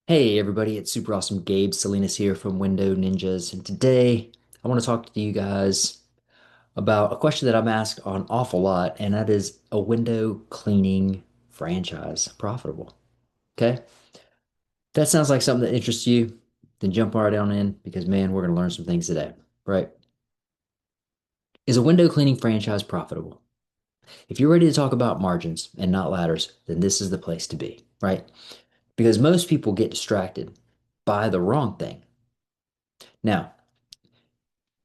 Hey everybody, it's super awesome Gabe Salinas here from Window Ninjas, and today I want to talk to you guys about a question that I'm asked an awful lot, and that is a window cleaning franchise profitable? Okay, if that sounds like something that interests you, then jump right on in because man, we're going to learn some things today, right? Is a window cleaning franchise profitable? If you're ready to talk about margins and not ladders, then this is the place to be, right? Because most people get distracted by the wrong thing. Now,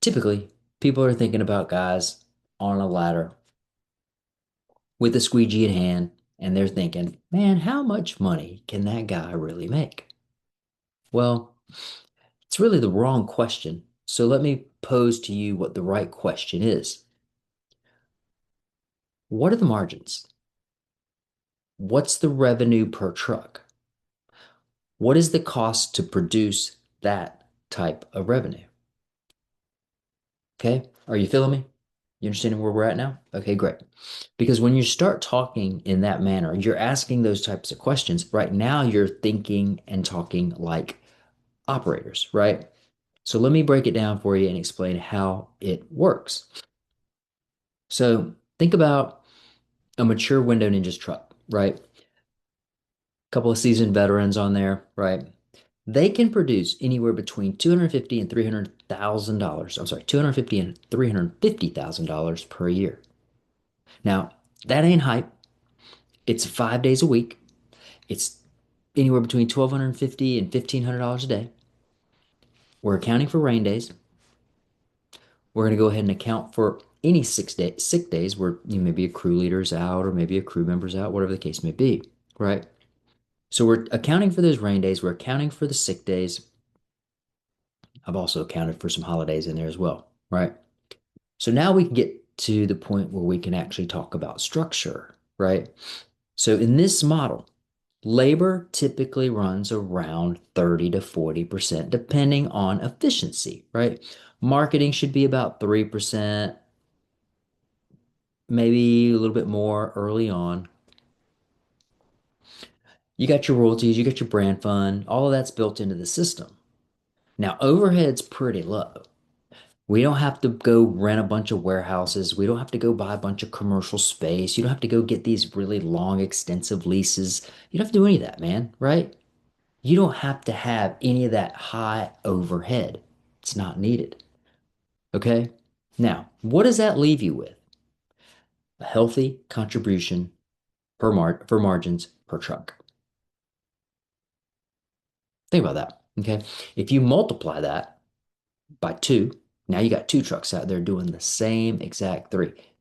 typically, people are thinking about guys on a ladder with a squeegee in hand, and they're thinking, man, how much money can that guy really make? Well, it's really the wrong question. So let me pose to you what the right question is. What are the margins? What's the revenue per truck? What is the cost to produce that type of revenue? Okay, are you feeling me? You understanding where we're at now? Okay, great. Because when you start talking in that manner, you're asking those types of questions. Right now, you're thinking and talking like operators, right? So let me break it down for you and explain how it works. So think about a mature Window Ninjas truck, right? A couple of seasoned veterans on there, right? They can produce anywhere between 250 and $300,000. I'm sorry, 250 and $350,000 per year. Now, that ain't hype. It's 5 days a week. It's anywhere between 1,250 and $1,500 a day. We're accounting for rain days. We're going to go ahead and account for any sick days where maybe a crew leader's out or maybe a crew member's out, whatever the case may be, right? So we're accounting for those rain days. We're accounting for the sick days. I've also accounted for some holidays in there as well, right? So now we can get to the point where we can actually talk about structure, right? So in this model, labor typically runs around 30 to 40%, depending on efficiency, right? Marketing should be about 3%, maybe a little bit more early on. You got your royalties, you got your brand fund, all of that's built into the system. Now, overhead's pretty low. We don't have to go rent a bunch of warehouses. We don't have to go buy a bunch of commercial space. You don't have to go get these really long, extensive leases. You don't have to do any of that, man, right? You don't have to have any of that high overhead. It's not needed. Okay. Now, what does that leave you with? A healthy contribution for margins per truck. Think about that. Okay. If you multiply that by two, now you got two trucks out there doing the same exact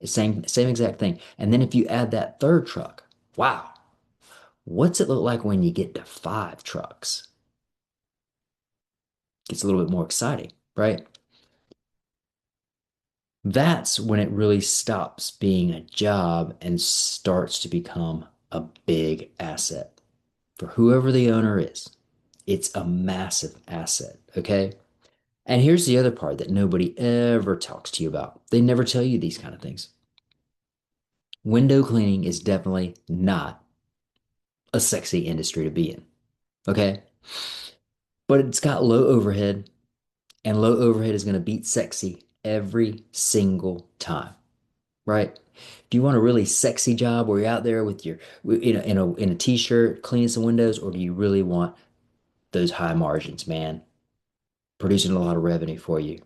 same exact thing. And then if you add that third truck, wow, what's it look like when you get to five trucks? Gets a little bit more exciting, right? That's when it really stops being a job and starts to become a big asset for whoever the owner is. It's a massive asset, okay? And here's the other part that nobody ever talks to you about. They never tell you these kind of things. Window cleaning is definitely not a sexy industry to be in, okay? But it's got low overhead, and low overhead is going to beat sexy every single time, right? Do you want a really sexy job where you're out there with your in a t-shirt cleaning some windows, or do you really want those high margins, man? Producing a lot of revenue for you,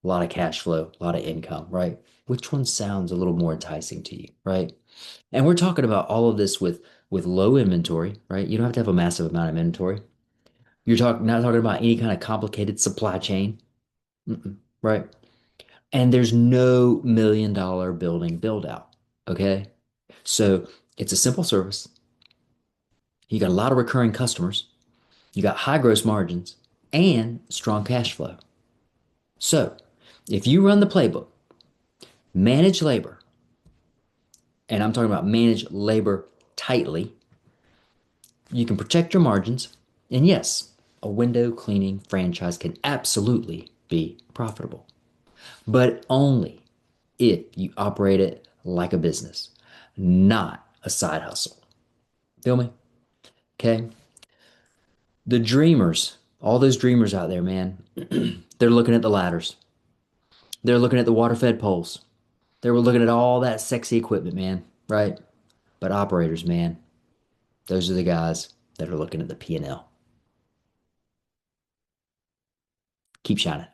a lot of cash flow, a lot of income, right? Which one sounds a little more enticing to you, right? And we're talking about all of this with low inventory, right? You don't have to have a massive amount of inventory. You're talking not talking about any kind of complicated supply chain, right? And there's no $1 million building build out, okay? So it's a simple service. You got a lot of recurring customers. You got high gross margins and strong cash flow. So if you run the playbook, manage labor, and I'm talking about manage labor tightly, you can protect your margins. And yes, a window cleaning franchise can absolutely be profitable, but only if you operate it like a business, not a side hustle. Feel me? Okay. The dreamers, all those dreamers out there, man, they're looking at the ladders. They're looking at the water fed poles. They were looking at all that sexy equipment, man, right? But operators, man, those are the guys that are looking at the P&L. Keep shining.